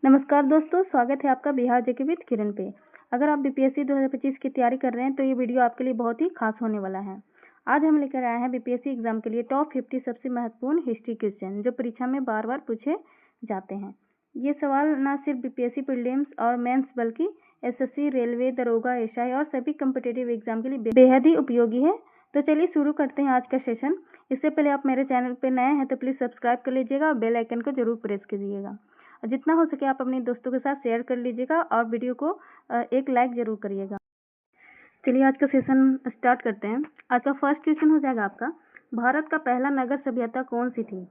नमस्कार दोस्तों, स्वागत है आपका बिहार जेके विद किरण पे। अगर आप बीपीएससी 2025 की तैयारी कर रहे हैं तो ये वीडियो आपके लिए बहुत ही खास होने वाला है। आज हम लेकर आए हैं बीपीएससी एग्जाम के लिए टॉप 50 सबसे महत्वपूर्ण हिस्ट्री क्वेश्चन जो परीक्षा में बार बार पूछे जाते हैं। ये सवाल न सिर्फ बीपीएससी प्रीलिम्स और मेंस बल्कि एसएससी, रेलवे, दरोगा, एसआई और सभी कम्पिटेटिव एग्जाम के लिए बेहद ही उपयोगी है। तो चलिए शुरू करते हैं आज का सेशन। इससे पहले आप मेरे चैनल पर नए हैं तो प्लीज़ सब्सक्राइब कर लीजिएगा और बेल आइकन को जरूर प्रेस कीजिएगा। जितना हो सके आप अपने दोस्तों के साथ शेयर कर लीजिएगा और वीडियो को एक लाइक जरूर करिएगा। चलिए आज का सेशन स्टार्ट करते हैं। आज का फर्स्ट क्वेश्चन हो जाएगा आपका, भारत का पहला नगर सभ्यता कौन सी थी?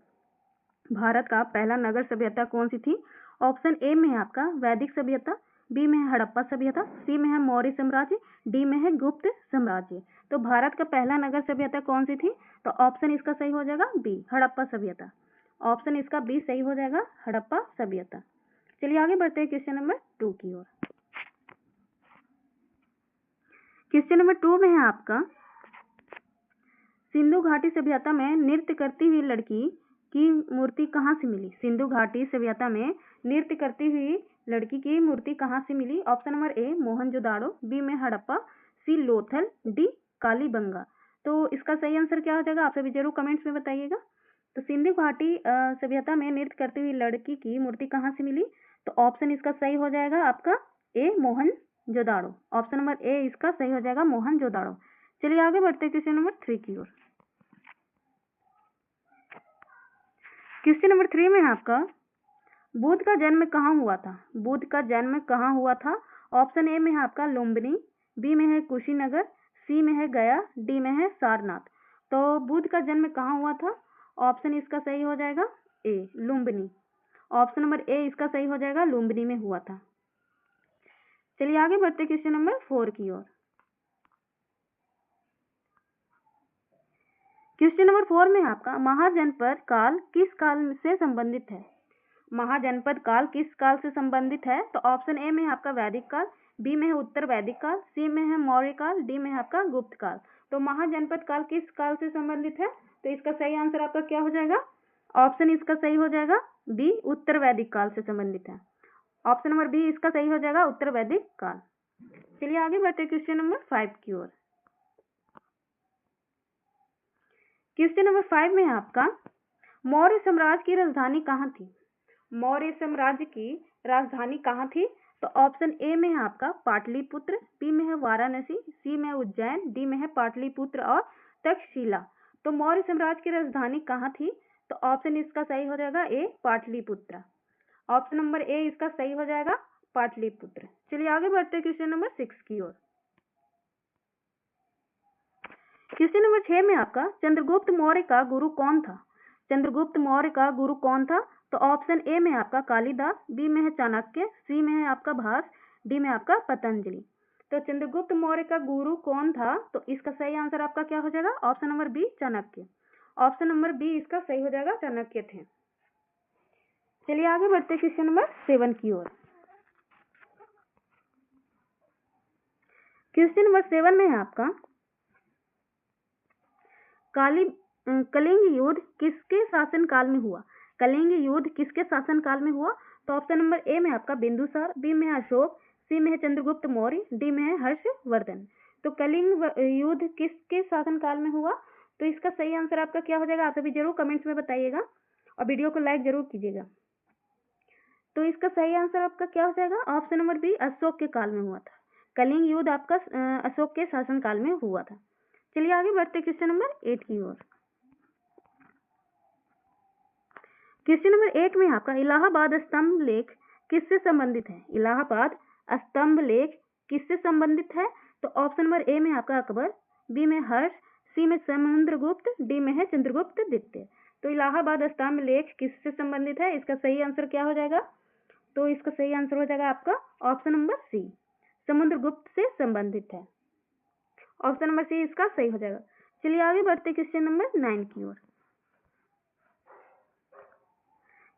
भारत का पहला नगर सभ्यता कौन सी थी? ऑप्शन ए में है आपका वैदिक सभ्यता, बी में है हड़प्पा सभ्यता, सी में है मौर्य साम्राज्य, डी में है गुप्त साम्राज्य। तो भारत का पहला नगर सभ्यता कौन सी थी? तो ऑप्शन इसका सही हो जाएगा बी, हड़प्पा सभ्यता। ऑप्शन इसका बी सही हो जाएगा, हड़प्पा सभ्यता। चलिए आगे बढ़ते हैं क्वेश्चन नंबर 2 की ओर। क्वेश्चन नंबर 2 में है आपका, सिंधु घाटी सभ्यता में नृत्य करती हुई लड़की की मूर्ति कहाँ से मिली? सिंधु घाटी सभ्यता में नृत्य करती हुई लड़की की मूर्ति कहाँ से मिली? Option number A Mohenjodaro, B में हड़प्पा, सी लोथल, डी कालीबंगा। तो इसका सही आंसर क्या हो जाएगा? आप सभी जरूर कमेंट्स में बताइएगा। तो सिंधु घाटी सभ्यता में नृत्य करती हुई लड़की की मूर्ति कहाँ से मिली? तो ऑप्शन इसका सही हो जाएगा आपका ए मोहनजोदाड़ो। ऑप्शन नंबर ए इसका सही हो जाएगा मोहनजोदाड़ो। चलिए आगे बढ़ते हैं क्वेश्चन नंबर 3 की ओर। क्वेश्चन नंबर 3 में है आपका, बुद्ध का जन्म कहाँ हुआ था? बुद्ध का जन्म कहाँ हुआ था? ऑप्शन ए में है आपका लुम्बिनी, बी में है कुशीनगर, सी में है गया, डी में है सारनाथ। तो बुद्ध का जन्म कहाँ हुआ था? ऑप्शन इसका सही हो जाएगा ए लुम्बिनी। ऑप्शन नंबर ए इसका सही हो जाएगा, लुम्बिनी में हुआ था। चलिए आगे बढ़ते क्वेश्चन नंबर 4 की ओर। क्वेश्चन नंबर 4 में आपका, महाजनपद काल किस काल से संबंधित है? महाजनपद काल किस काल से संबंधित है? तो ऑप्शन ए में है आपका वैदिक काल, बी में है उत्तर वैदिक काल, सी में है मौर्य काल, डी में है आपका गुप्त काल। तो महाजनपद काल किस काल से संबंधित है? तो इसका सही आंसर आपका क्या हो जाएगा? ऑप्शन इसका सही हो जाएगा बी, उत्तर वैदिक काल से संबंधित है। ऑप्शन नंबर बी इसका सही हो जाएगा, उत्तर वैदिक काल। चलिए आगे बढ़ते क्वेश्चन नंबर 5 की ओर। क्वेश्चन नंबर 5 में है आपका, मौर्य साम्राज्य की राजधानी कहाँ थी? मौर्य साम्राज्य की राजधानी कहाँ थी? तो ऑप्शन ए में है आपका पाटलिपुत्र, बी में है वाराणसी, सी में है उज्जैन, डी में है पाटलिपुत्र और तक्षशिला। तो मौर्य साम्राज्य की राजधानी कहाँ थी? तो ऑप्शन इसका सही हो जाएगा ए पाटलिपुत्र। ऑप्शन नंबर ए इसका सही हो जाएगा पाटलिपुत्र। चलिए आगे बढ़ते हैं क्वेश्चन नंबर 6 की ओर। क्वेश्चन नंबर 6 में आपका, चंद्रगुप्त मौर्य का गुरु कौन था? चंद्रगुप्त मौर्य का गुरु कौन था? तो ऑप्शन ए में आपका कालिदास, बी में है चाणक्य, सी में है आपका भास, डी में आपका पतंजलि। तो चंद्रगुप्त मौर्य का गुरु कौन था? तो इसका सही आंसर आपका क्या हो जाएगा? Option number B Chanakya. Option number B इसका सही हो जाएगा, चाणक्य थे। चलिए आगे बढ़ते क्वेश्चन नंबर 7 की ओर। क्वेश्चन नंबर 7 में है आपका, कलिंग युद्ध किसके शासन काल में हुआ? कलिंग युद्ध किसके शासन काल में हुआ? तो ऑप्शन नंबर ए में आपका बिंदुसार, बी में है अशोक, सी में है चंद्रगुप्त मौर्य, डी में है हर्षवर्धन। तो कलिंग युद्ध किसके शासन काल में हुआ? तो इसका सही आंसर आपका क्या हो जाएगा? आप सभी जरूर कमेंट्स में बताइएगा और वीडियो को लाइक जरूर कीजिएगा। तो इसका सही आंसर आपका क्या हो जाएगा? ऑप्शन नंबर बी अशोक के काल में हुआ था। कलिंग युद्ध आपका अशोक के शासन काल में हुआ था। चलिए आगे बढ़ते क्वेश्चन नंबर 8 की ओर। क्वेश्चन नंबर 8 में आपका, इलाहाबाद स्तंभ लेख किससे संबंधित है? इलाहाबाद स्तंभ लेख किससे संबंधित है? तो ऑप्शन नंबर ए में आपका अकबर, बी में हर्ष, सी में समुद्रगुप्त, डी में है चंद्रगुप्त द्वितीय। तो इलाहाबाद स्तंभ लेख किससे संबंधित है? इसका सही आंसर क्या हो जाएगा? तो इसका सही आंसर हो जाएगा आपका ऑप्शन नंबर सी, समुद्रगुप्त से संबंधित है। ऑप्शन नंबर सी इसका सही हो जाएगा। चलिए आगे बढ़ते क्वेश्चन नंबर 9 की ओर।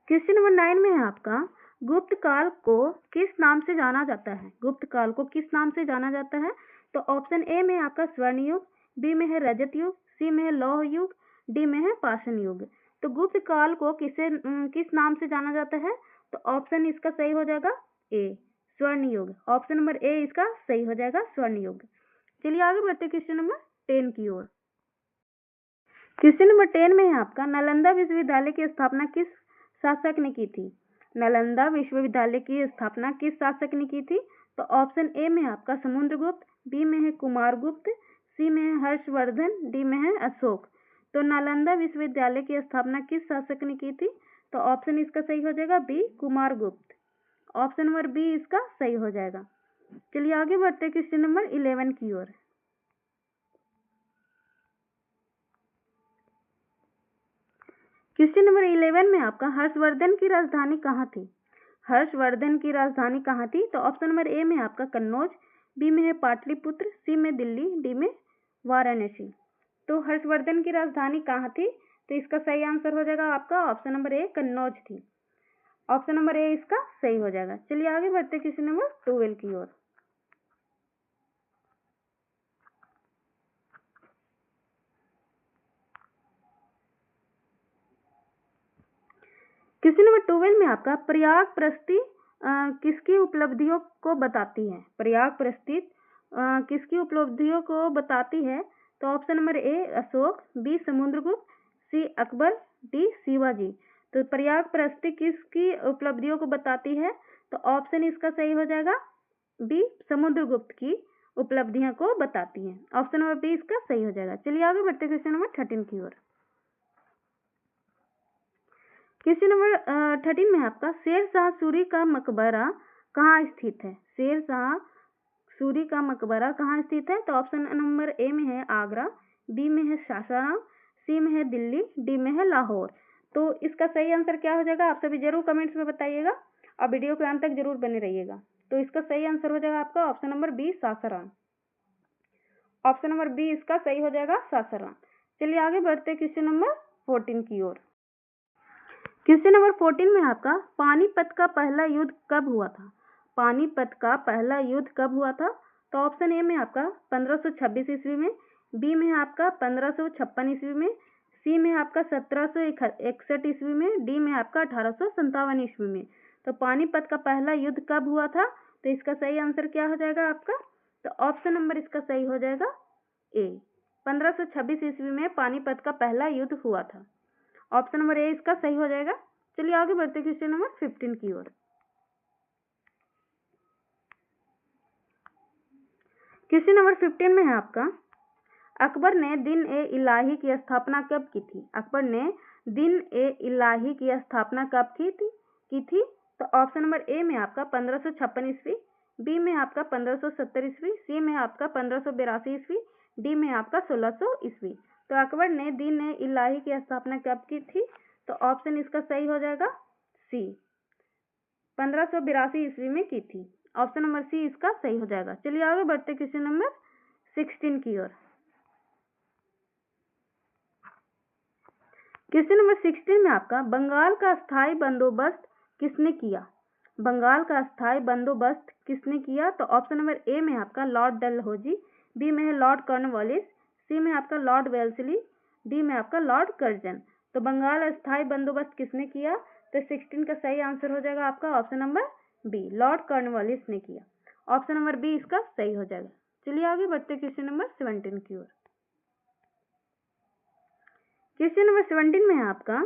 क्वेश्चन नंबर 9 में है आपका, गुप्त काल को किस नाम से जाना जाता है? गुप्त काल को किस नाम से जाना जाता है? तो ऑप्शन ए में आपका स्वर्ण युग, बी में है रजत युग, सी में है लौह युग, डी में है पाषाण युग। तो गुप्त काल को किस नाम से जाना जाता है? तो ऑप्शन इसका सही हो जाएगा ए, स्वर्ण युग। ऑप्शन नंबर ए इसका सही हो जाएगा, स्वर्ण युग। चलिए आगे बढ़ते क्वेश्चन नंबर 10 की ओर। क्वेश्चन नंबर 10 में है आपका, नालंदा विश्वविद्यालय की स्थापना किस शासक ने की थी? नालंदा विश्वविद्यालय की स्थापना किस शासक ने की थी? तो ऑप्शन ए में आपका समुद्रगुप्त, बी में है कुमारगुप्त, सी में है हर्षवर्धन, डी में है अशोक। तो नालंदा विश्वविद्यालय की स्थापना किस शासक ने की थी? तो ऑप्शन इसका सही हो जाएगा B, Kumaragupta. Option number B इसका सही हो जाएगा। चलिए आगे बढ़ते हैं क्वेश्चन नंबर 11 की ओर। क्वेश्चन नंबर 11 में आपका, हर्षवर्धन की राजधानी कहाँ थी? हर्षवर्धन की राजधानी कहाँ थी? तो ऑप्शन नंबर ए में आपका कन्नौज, बी में है पाटलिपुत्र, सी में दिल्ली, डी में वाराणसी। तो हर्षवर्धन की राजधानी कहाँ थी? तो इसका सही आंसर हो जाएगा आपका ऑप्शन नंबर ए, कन्नौज थी। ऑप्शन नंबर ए इसका सही हो जाएगा। चलिए आगे बढ़ते क्वेश्चन नंबर 12 की ओर। क्वेश्चन नंबर 12 में आपका, प्रयाग प्रस्ती किसकी उपलब्धियों को बताती है? प्रयाग प्रस्ती किसकी उपलब्धियों को बताती है? तो option number A Ashoka, B Samudragupta, C Akbar, D Shivaji. तो प्रयाग प्रस्ती किसकी उपलब्धियों को बताती है? तो ऑप्शन इसका सही हो जाएगा बी, समुद्रगुप्त की उपलब्धियों को बताती है। ऑप्शन नंबर बी इसका सही हो जाएगा। चलिए आगे बढ़ते क्वेश्चन नंबर 13 की ओर। क्वेश्चन नंबर 13 में आपका, शेर शाह सूरी का मकबरा कहाँ स्थित है? शेर शाह सूरी का मकबरा कहाँ स्थित है? तो ऑप्शन नंबर ए में है आगरा, बी में है सासाराम, सी में है दिल्ली, डी में है लाहौर। तो इसका सही आंसर क्या हो जाएगा? आप सभी जरूर कमेंट्स में बताइएगा और वीडियो के अंत तक जरूर बने रहिएगा। तो इसका सही आंसर हो जाएगा आपका option number B, Sasaram. Option number B इसका सही हो जाएगा, सासाराम। चलिए आगे बढ़ते क्वेश्चन नंबर 14 की ओर। क्वेश्चन नंबर 14 में आपका, पानीपत का पहला युद्ध कब हुआ था? पानीपत का पहला युद्ध कब हुआ था? तो ऑप्शन ए में आपका 1526 ईस्वी में, बी में आपका 1556 ईस्वी में, सी में आपका 1761 ईस्वी में, डी में आपका 1857 ईस्वी में। तो पानीपत का पहला युद्ध कब हुआ था? तो इसका सही आंसर क्या हो जाएगा आपका? तो ऑप्शन नंबर इसका सही हो जाएगा ए, 1526 ईस्वी में पानीपत का पहला युद्ध हुआ था। ऑप्शन नंबर ए इसका सही हो जाएगा। चलिए आगे बढ़ते क्वेश्चन नंबर 15 की ओर। क्वेश्चन नंबर 15 में है आपका, अकबर ने दिन ए इलाही की स्थापना कब की थी? अकबर ने दिन ए इलाही की स्थापना कब की थी? तो ऑप्शन नंबर ए में आपका 1556 ईस्वी, बी में आपका 1570 ईस्वी, सी में आपका 1582 ईस्वी, डी में आपका 1600 ईस्वी। तो अकबर ने दिन ए इलाही की स्थापना कब की थी? तो ऑप्शन इसका सही हो जाएगा सी, 1582 ईस्वी में की थी। ऑप्शन नंबर सी इसका सही हो जाएगा। चलिए आगे बढ़ते क्वेश्चन नंबर 16 की ओर। क्वेश्चन नंबर 16 में आपका, बंगाल का स्थायी बंदोबस्त किसने किया? बंगाल का स्थायी बंदोबस्त किसने किया? तो ऑप्शन नंबर ए में आपका लॉर्ड डलहौजी, बी में है लॉर्ड कॉर्नवालिस, सी में आपका लॉर्ड वेल्सली, डी में आपका लॉर्ड कर्जन। तो बंगाल स्थायी बंदोबस्त किसने किया? तो 16 का सही आंसर हो जाएगा आपका option number B, Lord Cornwallis ने किया। ऑप्शन नंबर बी इसका सही हो जाएगा। चलिए आगे बढ़ते क्वेश्चन नंबर 17 की ओर। क्वेश्चन नंबर 17 में है आपका,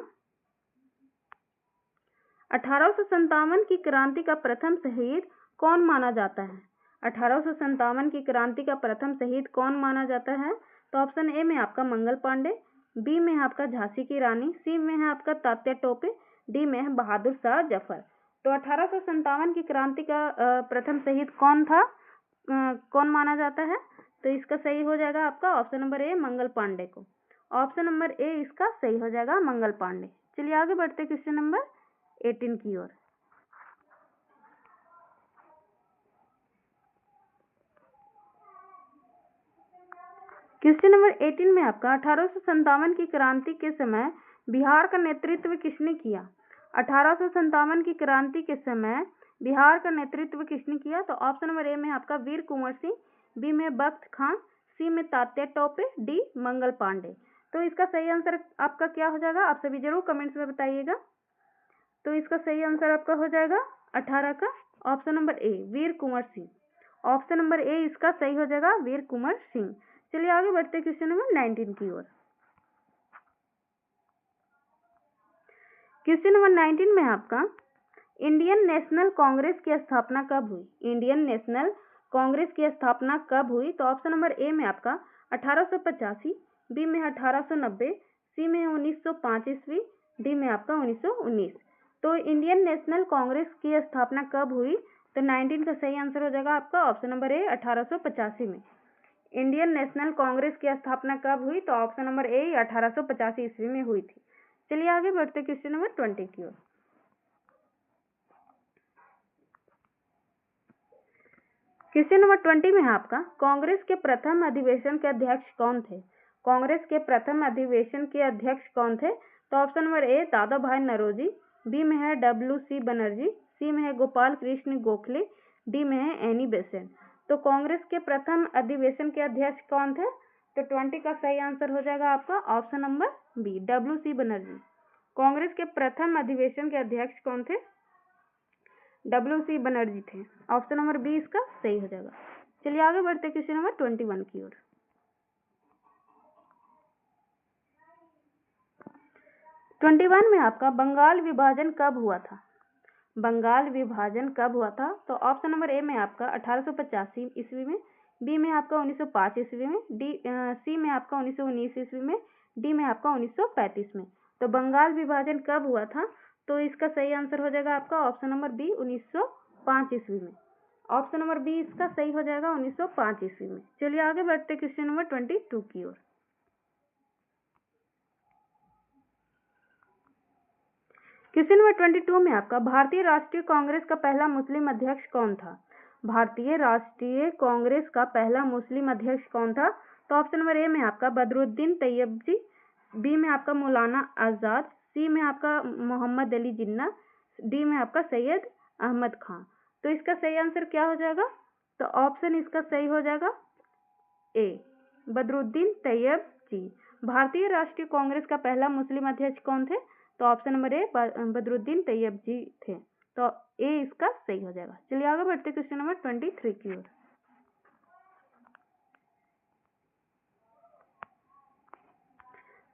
1857 की क्रांति का प्रथम शहीद कौन माना जाता है? 1857 की क्रांति का प्रथम शहीद कौन माना जाता है? तो ऑप्शन ए में आपका मंगल पांडे, बी में है आपका झांसी की रानी, सी में है आपका तात्या टोपे, डी में है बहादुर शाह जफर। तो 1857 की क्रांति का प्रथम शहीद कौन था, कौन माना जाता है? तो इसका सही हो जाएगा आपका ऑप्शन नंबर ए, मंगल पांडे को। ऑप्शन नंबर ए इसका सही हो जाएगा, मंगल पांडे। चलिए आगे बढ़ते क्वेश्चन नंबर 18 की ओर। क्वेश्चन नंबर 18 में आपका, 1857 की क्रांति के समय बिहार का नेतृत्व किसने किया? 1857 की क्रांति के समय बिहार का नेतृत्व किसने किया? तो ऑप्शन नंबर ए में आपका वीर कुंवर सिंह, बी में बख्त खान, सी में तात्या टोपे, डी मंगल पांडे। तो इसका सही आंसर आपका क्या हो जाएगा? आप सभी जरूर कमेंट्स में बताइएगा। तो इसका सही आंसर आपका हो जाएगा 18 का ऑप्शन नंबर ए, वीर कुंवर सिंह। ऑप्शन नंबर ए इसका सही हो जाएगा, वीर कुंवर सिंह। चलिए आगे बढ़ते हैं क्वेश्चन नंबर 19 की ओर। क्वेश्चन नंबर 19 में आपका इंडियन नेशनल कांग्रेस की स्थापना कब हुई? इंडियन नेशनल कांग्रेस की स्थापना कब हुई? तो ऑप्शन नंबर ए में आपका 1885, बी में 1890, सी में 1905 ईस्वी, डी में आपका 1919। तो इंडियन नेशनल कांग्रेस की स्थापना कब हुई? तो 19 का सही आंसर हो जाएगा आपका ऑप्शन नंबर ए 1885 में। इंडियन नेशनल कांग्रेस की स्थापना कब हुई? तो ऑप्शन नंबर ए 1885 ईस्वी में हुई थी। चलिए आगे बढ़ते क्वेश्चन नंबर 20 की ओर। क्वेश्चन नंबर 20 में आपका कांग्रेस के प्रथम अधिवेशन के अध्यक्ष कौन थे? कांग्रेस के प्रथम अधिवेशन के अध्यक्ष कौन थे? तो ऑप्शन नंबर ए दादा भाई नौरोजी, बी में है WC बनर्जी, सी में है गोपाल कृष्ण गोखले, डी में है एनी बेसेंट। तो कांग्रेस के प्रथम अधिवेशन के अध्यक्ष कौन थे? तो 20 का सही आंसर हो जाएगा आपका option number B, WC Banerjee. Congress के प्रथम अधिवेशन के अध्यक्ष कौन थे? WC बनर्जी थे। ऑप्शन नंबर बी इसका सही हो जाएगा। चलिए आगे बढ़ते क्वेश्चन नंबर 21 की ओर। 21 में आपका बंगाल विभाजन कब हुआ था? बंगाल विभाजन कब हुआ था? तो ऑप्शन नंबर ए में आपका 1885 ईस्वी में, बी में आपका 1905 ईस्वी में, सी में आपका 1919 ईस्वी में, डी में आपका 1935 में। तो बंगाल विभाजन कब हुआ था? तो इसका सही आंसर हो जाएगा आपका ऑप्शन नंबर बी 1905 ईस्वी में। ऑप्शन नंबर बी इसका सही हो जाएगा 1905 ईस्वी में। चलिए आगे बढ़ते क्वेश्चन नंबर 22 की ओर। क्वेश्चन नंबर 22 में आपका भारतीय राष्ट्रीय कांग्रेस का पहला मुस्लिम अध्यक्ष कौन था? भारतीय राष्ट्रीय कांग्रेस का पहला मुस्लिम अध्यक्ष कौन था? तो ऑप्शन नंबर ए में आपका बदरुद्दीन तैयबजी, बी में आपका मौलाना आजाद, सी में आपका मोहम्मद अली जिन्ना, डी में आपका सैयद अहमद खान। तो इसका सही आंसर क्या हो जाएगा? तो ऑप्शन इसका सही हो जाएगा ए, बदरुद्दीन तैयब जी। भारतीय राष्ट्रीय कांग्रेस का पहला मुस्लिम अध्यक्ष कौन थे? तो option number A Badruddin Tyabji थे। तो ए इसका सही हो जाएगा। चलिए आगे बढ़ते क्वेश्चन नंबर 23 की ओर।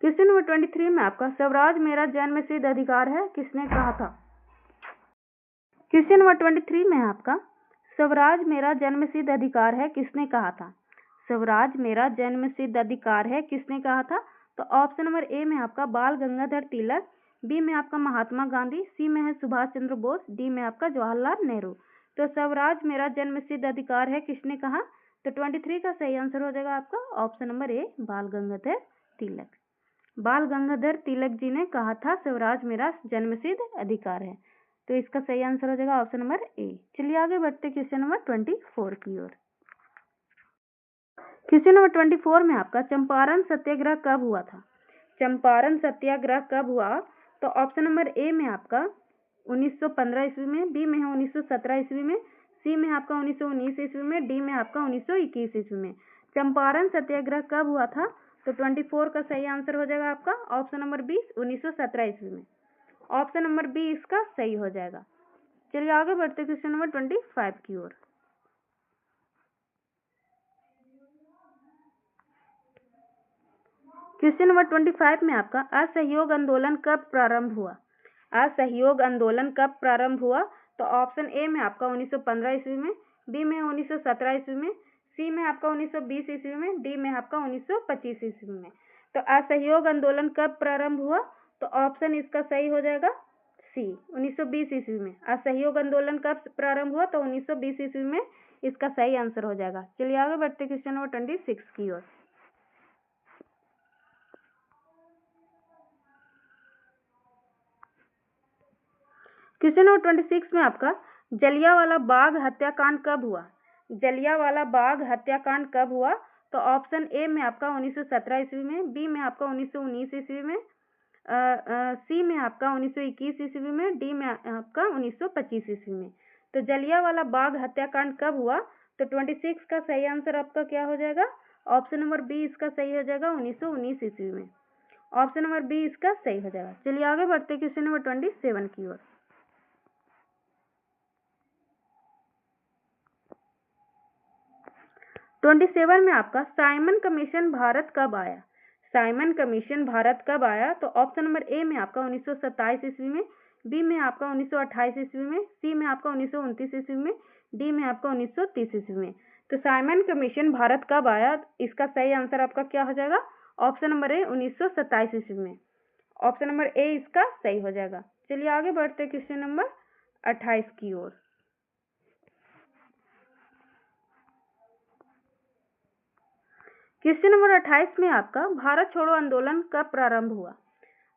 क्वेश्चन नंबर 23 में आपका स्वराज मेरा जन्मसिद्ध अधिकार है किसने कहा था? क्वेश्चन नंबर 23 में आपका स्वराज मेरा जन्मसिद्ध अधिकार है किसने कहा था? स्वराज मेरा जन्मसिद्ध अधिकार है किसने कहा था? तो ऑप्शन नंबर ए में आपका बाल गंगाधर तिलक, बी में आपका महात्मा गांधी, सी में है सुभाष चंद्र बोस, डी में आपका जवाहरलाल नेहरू। तो स्वराज मेरा जन्मसिद्ध अधिकार है किसने कहा? तो 23 का सही आंसर हो जाएगा आपका ऑप्शन नंबर ए, बाल गंगाधर तिलक। बाल गंगाधर तिलक जी ने कहा था स्वराज मेरा जन्मसिद्ध अधिकार है। तो इसका सही आंसर हो जाएगा ऑप्शन नंबर ए। चलिए आगे बढ़ते क्वेश्चन नंबर 24 की ओर। क्वेश्चन नंबर 24 में आपका चंपारण सत्याग्रह कब हुआ था? चंपारण सत्याग्रह कब हुआ? तो ऑप्शन नंबर ए में आपका 1915 ईस्वी में, बी में है 1917 ईस्वी में, सी में आपका 1919 ईस्वी में, डी में आपका 1921 ईस्वी में। चंपारण सत्याग्रह कब हुआ था? तो 24 का सही आंसर हो जाएगा आपका ऑप्शन नंबर बी 1917 ईस्वी में। ऑप्शन नंबर बी इसका सही हो जाएगा। चलिए आगे बढ़ते क्वेश्चन नंबर 25 की ओर। क्वेश्चन नंबर 25 में आपका असहयोग आंदोलन कब प्रारंभ हुआ? असहयोग आंदोलन कब प्रारंभ हुआ? तो ऑप्शन ए में आपका 1915 ईस्वी में, बी में 1917 ईस्वी में, सी में आपका 1920 ईस्वी में, डी में आपका 1925 ईस्वी में। तो असहयोग आंदोलन कब प्रारंभ हुआ? तो ऑप्शन इसका सही हो जाएगा सी, 1920 ईस्वी में। असहयोग आंदोलन कब प्रारंभ हुआ? तो 1920 ईस्वी में इसका सही आंसर हो जाएगा। चलिए आगे बढ़ते क्वेश्चन नंबर 26 की ओर। क्वेश्चन नंबर 26 में आपका जलियांवाला बाग हत्याकांड कब हुआ? जलियांवाला बाग हत्याकांड कब हुआ? तो ऑप्शन ए में आपका 1917 ईस्वी में, बी में आपका 1919 ईस्वी में, सी में आपका 1921 ईस्वी में, डी में आपका 1925 ईस्वी में। तो जलियांवाला बाग हत्याकांड कब हुआ? तो 26 का सही आंसर आपका क्या हो जाएगा? ऑप्शन नंबर बी इसका सही हो जाएगा 1919 ईस्वी में। ऑप्शन नंबर बी इसका सही हो जाएगा। चलिए आगे बढ़ते क्वेश्चन नंबर 27 की ओर। 27 में आपका साइमन कमीशन भारत कब आया? साइमन कमीशन भारत कब आया? तो ऑप्शन नंबर ए में आपका 1927 ईस्वी में, बी में आपका 1928 ईस्वी में, सी में आपका 1929 ईस्वी में, डी में आपका 1930 ईस्वी में। तो साइमन कमीशन भारत कब आया? इसका सही आंसर आपका क्या हो जाएगा? ऑप्शन नंबर ए 1927 ईस्वी में। ऑप्शन नंबर ए इसका सही हो जाएगा। चलिए आगे बढ़ते हैं क्वेश्चन नंबर 28 की ओर। क्वेश्चन नंबर 28 में आपका भारत छोड़ो आंदोलन कब प्रारंभ हुआ?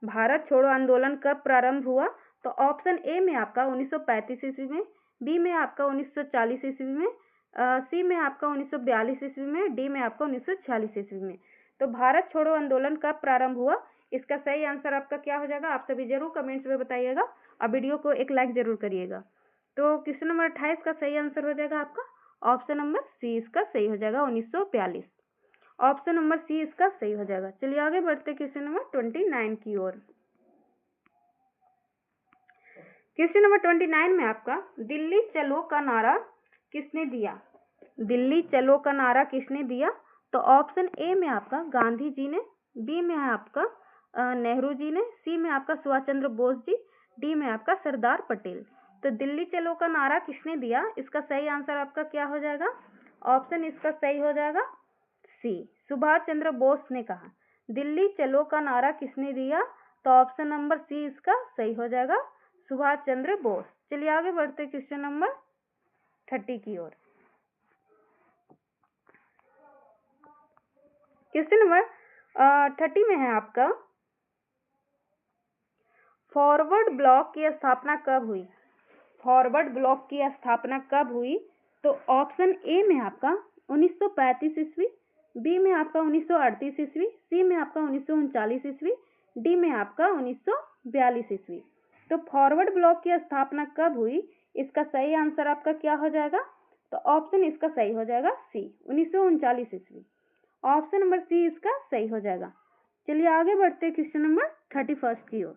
भारत छोड़ो आंदोलन कब प्रारंभ हुआ? तो ऑप्शन ए में आपका 1935 ईस्वी में, बी में आपका 1940 ईस्वी में, सी में आपका 1942 ईस्वी में, डी में आपका 1946 ईस्वी में। तो भारत छोड़ो आंदोलन कब प्रारंभ हुआ? इसका सही आंसर आपका क्या हो जाएगा? आप सभी जरूर कमेंट्स में बताइएगा और वीडियो को एक लाइक जरूर करिएगा। तो क्वेश्चन नंबर 28 का सही आंसर हो जाएगा आपका ऑप्शन नंबर सी इसका सही हो जाएगा 1942। ऑप्शन नंबर सी इसका सही हो जाएगा। चलिए आगे बढ़ते क्वेश्चन नंबर 29 की ओर। क्वेश्चन नंबर 29 में आपका दिल्ली चलो का नारा किसने दिया? दिल्ली चलो का नारा किसने दिया? तो ऑप्शन ए में आपका गांधी जी ने, बी में आपका नेहरू जी ने, सी में आपका सुभाष चंद्र बोस जी, डी में आपका सरदार पटेल। तो दिल्ली चलो का नारा किसने दिया? इसका सही आंसर आपका क्या हो जाएगा? ऑप्शन इसका सही हो जाएगा सी, सुभाष चंद्र बोस ने कहा। दिल्ली चलो का नारा किसने दिया? तो ऑप्शन नंबर सी इसका सही हो जाएगा, सुभाष चंद्र बोस। चलिए आगे बढ़ते क्वेश्चन नंबर 30 की ओर। क्वेश्चन नंबर 30 में है आपका फॉरवर्ड ब्लॉक की स्थापना कब हुई? फॉरवर्ड ब्लॉक की स्थापना कब हुई? तो ऑप्शन ए में आपका 1935 ईस्वी, बी में आपका 1938 ईस्वी, सी में आपका 1939 ईस्वी, डी में आपका 1942 ईस्वी। तो फॉरवर्ड ब्लॉक की स्थापना कब हुई? इसका सही आंसर आपका क्या हो जाएगा? तो ऑप्शन इसका सही हो जाएगा सी, 1939 ईस्वी। ऑप्शन नंबर सी इसका सही हो जाएगा। चलिए आगे बढ़ते हैं क्वेश्चन नंबर 31 की ओर।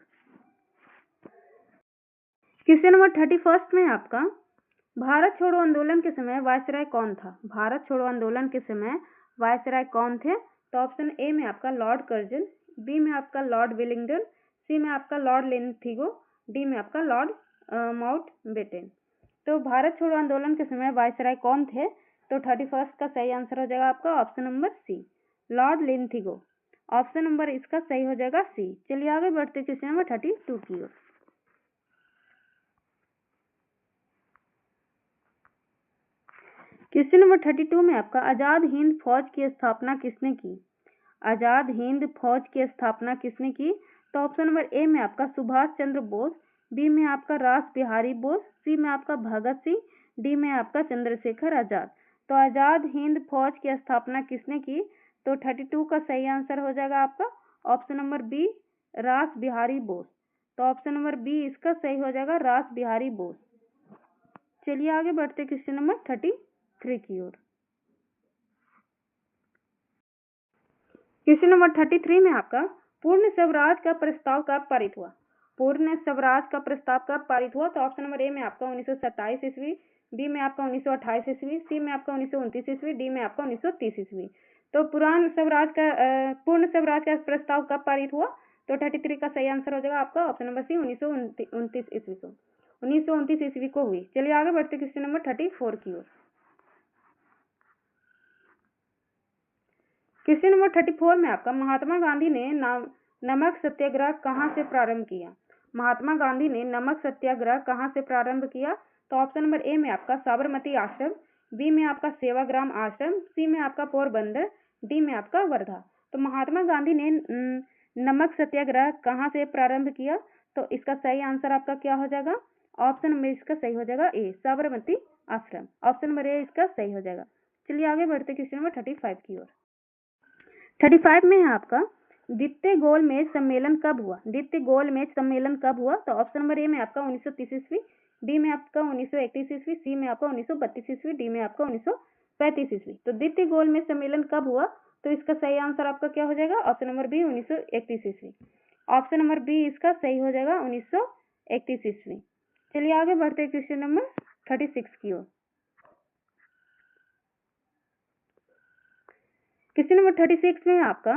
क्वेश्चन नंबर 31 में आपका भारत छोड़ो आंदोलन के समय वायसराय कौन था? भारत छोड़ो आंदोलन के समय वायसराय कौन थे? तो ऑप्शन ए में आपका लॉर्ड कर्जन, बी में आपका लॉर्ड विलिंगडन, सी में आपका लॉर्ड लिंथिगो, डी में आपका लॉर्ड माउंटबेटन। तो भारत छोड़ो आंदोलन के समय वायसराय कौन थे? तो 31 का सही आंसर हो जाएगा आपका option number C, lord Linlithgow. Option number इसका सही हो जाएगा सी। चलिए आगे बढ़ते क्वेश्चन नंबर 32 की ओर। क्वेश्चन नंबर 32 में आपका आजाद हिंद फौज की स्थापना किसने की? आजाद हिंद फौज की स्थापना किसने की? तो ऑप्शन नंबर ए में आपका सुभाष चंद्र बोस, बी में आपका रास बिहारी बोस, सी में आपका भगत सिंह, डी में आपका चंद्रशेखर आजाद। तो आजाद हिंद फौज की स्थापना किसने की? तो 32 का सही आंसर हो जाएगा आपका ऑप्शन नंबर बी, रास बिहारी बोस। तो ऑप्शन नंबर बी इसका सही हो जाएगा, रास बिहारी बोस। चलिए आगे बढ़ते क्वेश्चन नंबर 33 की ओर। क्वेश्चन नंबर 33 में आपका पूर्ण स्वराज का प्रस्ताव कब पारित हुआ? पूर्ण स्वराज का प्रस्ताव कब पारित हुआ? तो ऑप्शन नंबर ए में आपका 1927 ईस्वी, बी में आपका 1928 ईस्वी, सी में आपका 1929 ईस्वी, डी में आपका 1930 ईस्वी। तो पूर्ण स्वराज का प्रस्ताव कब पारित हुआ? तो 33 का सही आंसर हो जाएगा आपका ऑप्शन नंबर सी, 1929 ईस्वी को, 1929 ईस्वी को हुई। चलिए आगे बढ़ते क्वेश्चन नंबर 34 की ओर। क्वेश्चन नंबर 34 में आपका महात्मा गांधी ने नमक सत्याग्रह कहाँ से प्रारंभ किया? महात्मा गांधी ने नमक सत्याग्रह कहाँ से प्रारंभ किया? तो ऑप्शन नंबर ए में आपका साबरमती आश्रम, बी में आपका सेवाग्राम आश्रम, सी में आपका पोरबंदर, डी में आपका वर्धा। तो महात्मा गांधी ने नमक सत्याग्रह कहाँ से प्रारंभ किया? तो इसका सही आंसर आपका क्या हो जाएगा? ऑप्शन नंबर इसका सही हो जाएगा ए, साबरमती आश्रम। ऑप्शन नंबर ए इसका सही हो जाएगा। चलिए आगे बढ़ते क्वेश्चन नंबर 35 की ओर। 35 में है आपका द्वितीय गोलमेज सम्मेलन कब हुआ? द्वितीय गोलमेज सम्मेलन कब हुआ? तो ऑप्शन नंबर ए में आपका 1930 ईस्वी, बी में आपका 1931 ईस्वी, सी में आपका 1932 ईस्वी, डी में आपका 1935 ईस्वी। तो द्वितीय गोलमेज सम्मेलन कब हुआ? तो इसका सही आंसर आपका क्या हो जाएगा? ऑप्शन नंबर बी, 1931 ईस्वी। ऑप्शन नंबर बी इसका सही हो जाएगा 1931 ईस्वी। चलिए आगे बढ़ते हैं क्वेश्चन नंबर 36 की ओर। क्वेश्चन नंबर 36 में आपका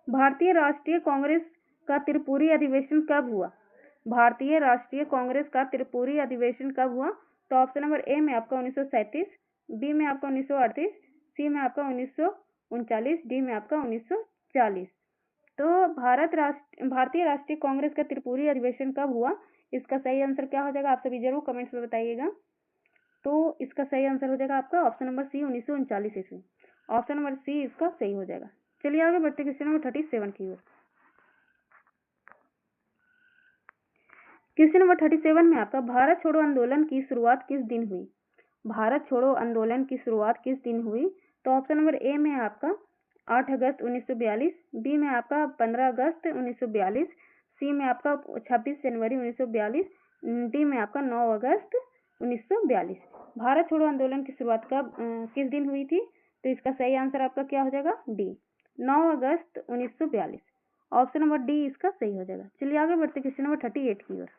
भारतीय राष्ट्रीय कांग्रेस का त्रिपुरी अधिवेशन कब हुआ? भारतीय राष्ट्रीय कांग्रेस का त्रिपुरी अधिवेशन कब हुआ? तो ऑप्शन नंबर ए में आपका 1937, बी में आपका 1938, सी में आपका 1939, डी में आपका 1940। तो भारतीय राष्ट्रीय कांग्रेस का त्रिपुरी अधिवेशन कब हुआ? इसका सही आंसर क्या हो जाएगा? आप सभी जरूर कमेंट्स में बताइएगा। तो इसका सही आंसर हो जाएगा आपका ऑप्शन नंबर सी 1939 ईस्वी। ऑप्शन नंबर सी इसका सही हो जाएगा। चलिए आगे बढ़ते क्वेश्चन नंबर 37 की ओर। क्वेश्चन नंबर 37 में आपका भारत छोड़ो आंदोलन की शुरुआत किस दिन हुई? भारत छोड़ो आंदोलन की शुरुआत किस दिन हुई? तो ऑप्शन नंबर ए में आपका 8 अगस्त 1942, बी में आपका 15 अगस्त 1942, सी में आपका 26 जनवरी 1942, डी में आपका 9 अगस्त 1942। भारत छोड़ो आंदोलन की शुरुआत कब किस दिन हुई थी? तो इसका सही आंसर आपका क्या हो जाएगा? डी 9 अगस्त 1942। ऑप्शन नंबर डी इसका सही हो जाएगा। चलिए आगे बढ़ते क्वेश्चन नंबर 38 की ओर।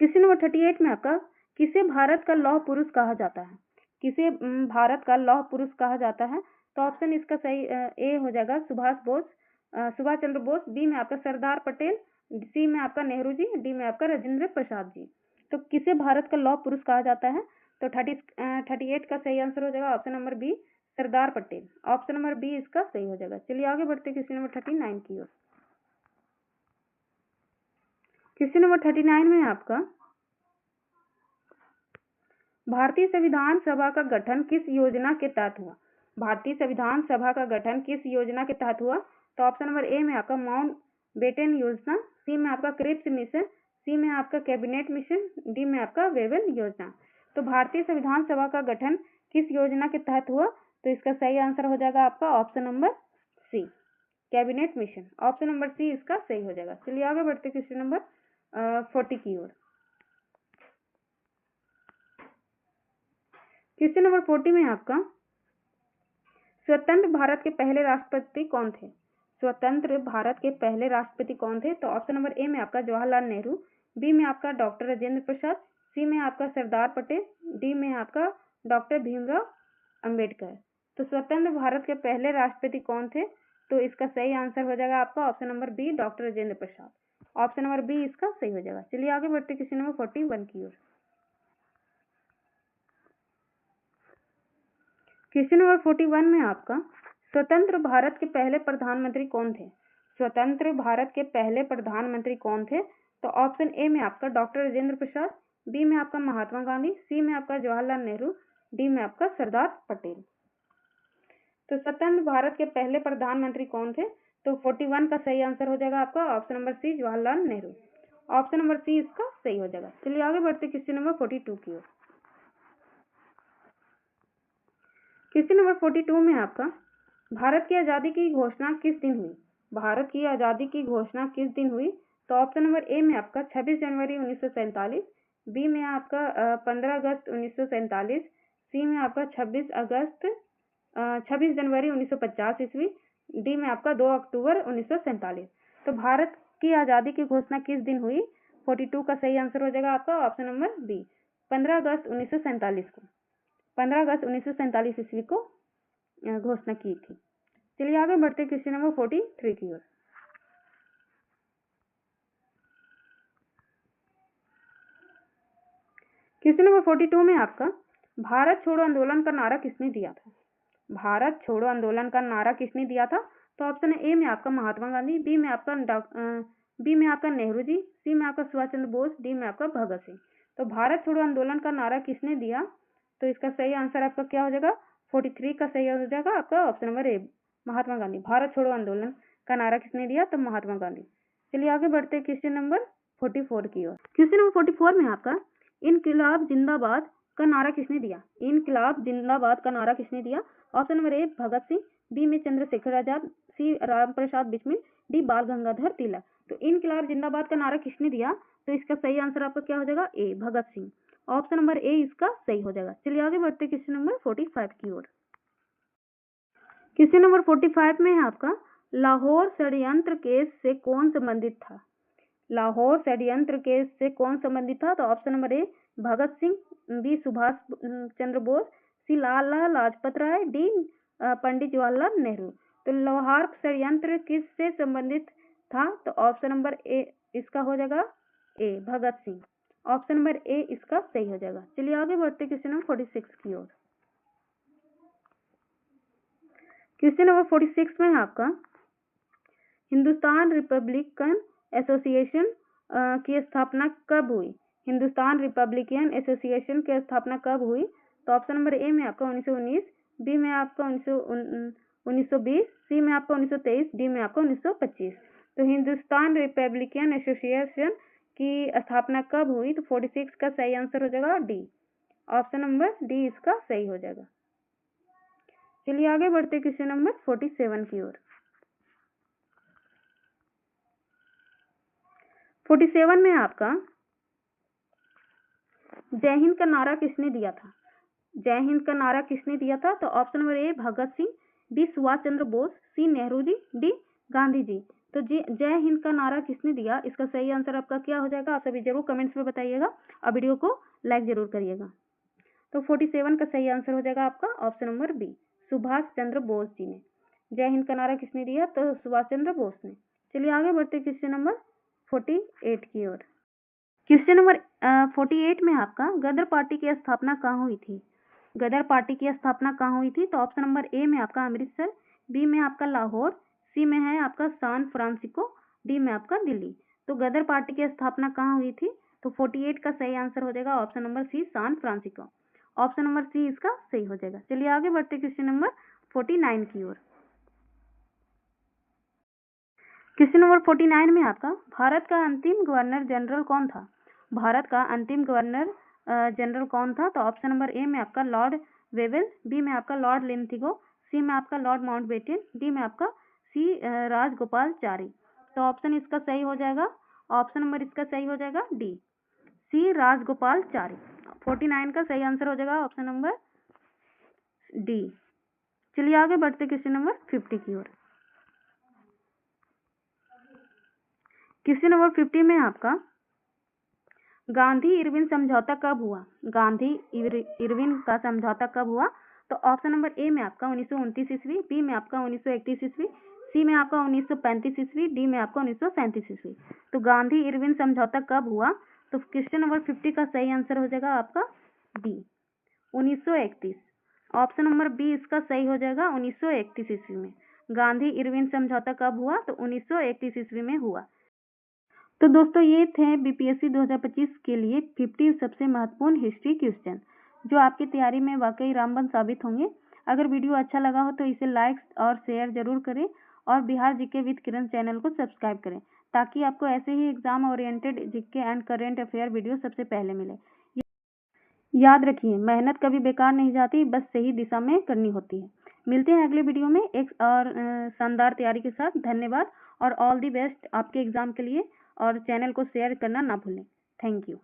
क्वेश्चन नंबर 38 में आपका किसे भारत का लौह पुरुष कहा जाता है? किसे भारत का लौह पुरुष कहा जाता है? तो ऑप्शन इसका सही ए हो जाएगा सुभाष चंद्र बोस, बी में आपका सरदार पटेल, सी में आपका नेहरू जी, डी में आपका राजेंद्र प्रसाद जी। तो किसे भारत का लौह पुरुष कहा जाता है? तो 38 का सही आंसर हो जाएगा option number B Sardar Patel. Option number B इसका सही हो जाएगा। चलिए आगे बढ़ते क्वेश्चन नंबर 39 की ओर। क्वेश्चन नंबर 39 में आपका भारतीय संविधान सभा का गठन किस योजना के तहत हुआ? भारतीय संविधान सभा का गठन किस योजना के तहत हुआ? तो ऑप्शन नंबर ए में आपका माउंट बेटन योजना, सी में आपका क्रिप्स मिशन, सी में आपका कैबिनेट मिशन, डी में आपका वेवन योजना। तो भारतीय संविधान सभा का गठन किस योजना के तहत हुआ? तो इसका सही आंसर हो जाएगा आपका option number C Cabinet Mission. Option number C इसका सही हो जाएगा। चलिए आगे बढ़ते क्वेश्चन नंबर 40 की ओर। क्वेश्चन नंबर 40 में आपका स्वतंत्र भारत के पहले राष्ट्रपति कौन थे? स्वतंत्र भारत के पहले राष्ट्रपति कौन थे? तो ऑप्शन नंबर ए में आपका जवाहरलाल नेहरू, बी में आपका डॉक्टर राजेंद्र प्रसाद, सी में आपका सरदार पटेल, डी में आपका डॉक्टर भीमराव अंबेडकर। तो स्वतंत्र भारत के पहले राष्ट्रपति कौन थे? तो इसका सही आंसर हो जाएगा आपका option number B doctor Rajendra Prasad. Option number B इसका सही हो जाएगा। चलिए आगे बढ़ते क्वेश्चन नंबर 41 की ओर। क्वेश्चन नंबर 41 में आपका स्वतंत्र भारत के पहले प्रधानमंत्री कौन थे? स्वतंत्र भारत के पहले प्रधानमंत्री कौन थे? तो ऑप्शन ए में आपका डॉक्टर राजेंद्र प्रसाद, बी में आपका महात्मा गांधी, सी में आपका जवाहरलाल नेहरू, डी में आपका सरदार पटेल। तो स्वतंत्र भारत के पहले प्रधानमंत्री कौन थे? तो 41 का सही आंसर हो जाएगा आपका option number C Jawaharlal Nehru. Option number C इसका सही हो जाएगा। चलिए आगे बढ़ते क्वेश्चन नंबर 42 की ओर। क्वेश्चन नंबर 42 में आपका भारत की आज़ादी की घोषणा किस दिन हुई? भारत की आज़ादी की घोषणा किस दिन हुई? तो ऑप्शन नंबर ए में आपका 26 जनवरी 1947, बी में आपका 15 अगस्त 1947, सी में आपका 26 जनवरी 1950 ईस्वी, डी में आपका 2 अक्टूबर 1947। तो भारत की आज़ादी की घोषणा किस दिन हुई? 42 का सही आंसर हो जाएगा आपका ऑप्शन नंबर बी 15 अगस्त 1947 को। 15 अगस्त 1947 ईस्वी को घोषणा की थी। चलिए आगे बढ़ते क्वेश्चन नंबर 43 की ओर। क्वेश्चन नंबर 42 में आपका भारत छोड़ो आंदोलन का नारा किसने दिया था? भारत छोड़ो आंदोलन का नारा किसने दिया था? तो ऑप्शन ए में आपका महात्मा गांधी, बी में आपका नेहरू जी, सी में आपका सुभाष चंद्र बोस, डी में आपका भगत सिंह। तो भारत छोड़ो आंदोलन का नारा किसने दिया? तो इसका सही आंसर आपका क्या हो जाएगा? 43 का सही हो जाएगा आपका ऑप्शन नंबर ए महात्मा गांधी। भारत छोड़ो आंदोलन का नारा किसने दिया? तो महात्मा गांधी। चलिए आगे बढ़ते क्वेश्चन नंबर 44 की ओर। क्वेश्चन नंबर 44 में आपका इनकलाब जिंदाबाद का नारा किसने दिया? इनकलाब जिंदाबाद का नारा किसने दिया? Option number A Bhagat Singh, B में चंद्रशेखर आजाद, सी राम प्रसाद बिस्मिल, डी बाल गंगाधर तिलक। तो इनकलाब जिंदाबाद का नारा किसने दिया? तो इसका सही आंसर आपका क्या हो जाएगा? ए भगत सिंह। ऑप्शन नंबर ए इसका सही हो जाएगा। चलिए आगे बढ़ते क्वेश्चन नंबर 45 की ओर। क्वेश्चन नंबर 45 में है आपका लाहौर षड्यंत्र केस से कौन संबंधित था? लाहौर षड्यंत्र केस से कौन संबंधित था? तो option number A Bhagat Singh, B Subhash Chandra Bose, C Lala Lajpat Rai, D Pandit Jawaharlal Nehru. तो लोहार षड्यंत्र किससे संबंधित था? तो ऑप्शन नंबर ए इसका हो जाएगा ए, भगत सिंह। ऑप्शन नंबर ए इसका सही हो जाएगा। चलिए आगे बढ़ते क्वेश्चन नंबर 46 की ओर। क्वेश्चन नंबर 46 में है आपका हिंदुस्तान रिपब्लिकन एसोसिएशन की स्थापना कब हुई? हिंदुस्तान रिपब्लिकन एसोसिएशन की स्थापना कब हुई? तो ऑप्शन नंबर ए में आपका 1919, बी में आपका 1920, सी में आपका 1923, डी में आपका 1925। तो हिंदुस्तान रिपब्लिकन एसोसिएशन की स्थापना कब हुई? तो 46 का सही आंसर हो जाएगा डी। ऑप्शन नंबर डी इसका सही हो जाएगा। चलिए आगे बढ़ते क्वेश्चन नंबर 47 की ओर। 47 में आपका जय हिंद का नारा किसने दिया था? जय हिंद का नारा किसने दिया था? तो option number A Bhagat Singh, B Subhash Chandra Bose, C Nehru ji, D Gandhi ji. तो जय हिंद का नारा किसने दिया? इसका सही आंसर आपका क्या हो जाएगा? आप सभी जरूर कमेंट्स में बताइएगा और वीडियो को लाइक जरूर करिएगा। तो 47 का सही आंसर हो जाएगा आपका option number B, Subhash Chandra Bose ji ने। जय हिंद का नारा किसने दिया? तो सुभाष चंद्र बोस ने। चलिए आगे बढ़ते क्वेश्चन नंबर 48 की ओर। क्वेश्चन नंबर 48 में आपका गदर पार्टी की स्थापना कहाँ हुई थी? गदर पार्टी की स्थापना कहाँ हुई थी? तो ऑप्शन नंबर ए में आपका अमृतसर, बी में आपका लाहौर, सी में है आपका सैन फ्रांसिस्को, डी में आपका दिल्ली। तो गदर पार्टी की स्थापना कहाँ हुई थी? तो 48 का सही आंसर हो जाएगा option number C, San Francisco. Option number C इसका सही हो जाएगा। चलिए आगे बढ़ते क्वेश्चन नंबर 49 की ओर। क्वेश्चन नंबर 49 में आपका भारत का अंतिम गवर्नर जनरल कौन था? भारत का अंतिम गवर्नर जनरल कौन था? तो ऑप्शन नंबर ए में आपका लॉर्ड वेवेल, बी में आपका लॉर्ड लिंथिगो, सी में आपका लॉर्ड माउंटबेटन, डी में आपका सी राजगोपालचारी। तो ऑप्शन इसका सही हो जाएगा, ऑप्शन नंबर इसका सही हो जाएगा डी, सी राजगोपालचारी। 49 का सही आंसर हो जाएगा ऑप्शन नंबर डी। चलिए आगे बढ़ते क्वेश्चन नंबर 50 की ओर। क्वेश्चन नंबर 50 में आपका गांधी इरविन समझौता कब हुआ? गांधी इरविन का समझौता कब हुआ? तो ऑप्शन नंबर ए में आपका 1929 ईस्वी, बी में आपका 1931 ईस्वी, सी में आपका 1935 ईस्वी, डी में आपका 1937 ईस्वी। तो गांधी इरविन समझौता कब हुआ? तो क्वेश्चन नंबर 50 का सही आंसर हो जाएगा आपका बी, 1931। ऑप्शन नंबर बी इसका सही हो जाएगा 1931 ईस्वी में। गांधी इरविन समझौता कब हुआ? तो 1931 ईस्वी में हुआ। तो दोस्तों ये थे बीपीएससी 2025 के लिए 50 सबसे महत्वपूर्ण हिस्ट्री क्वेश्चन जो आपकी तैयारी में वाकई रामबाण साबित होंगे। अगर वीडियो अच्छा लगा हो तो इसे लाइक और शेयर जरूर करें और Bihar GK with Kiran channel को सब्सक्राइब करें ताकि आपको ऐसे ही exam oriented GK and current affair video सबसे पहले मिले। याद रखिए मेहनत कभी बेकार नहीं जाती, बस सही दिशा में करनी होती है। मिलते हैं अगले वीडियो में एक और शानदार तैयारी के साथ। धन्यवाद और ऑल दी बेस्ट आपके एग्जाम के लिए और चैनल को शेयर करना ना भूलें। Thank you.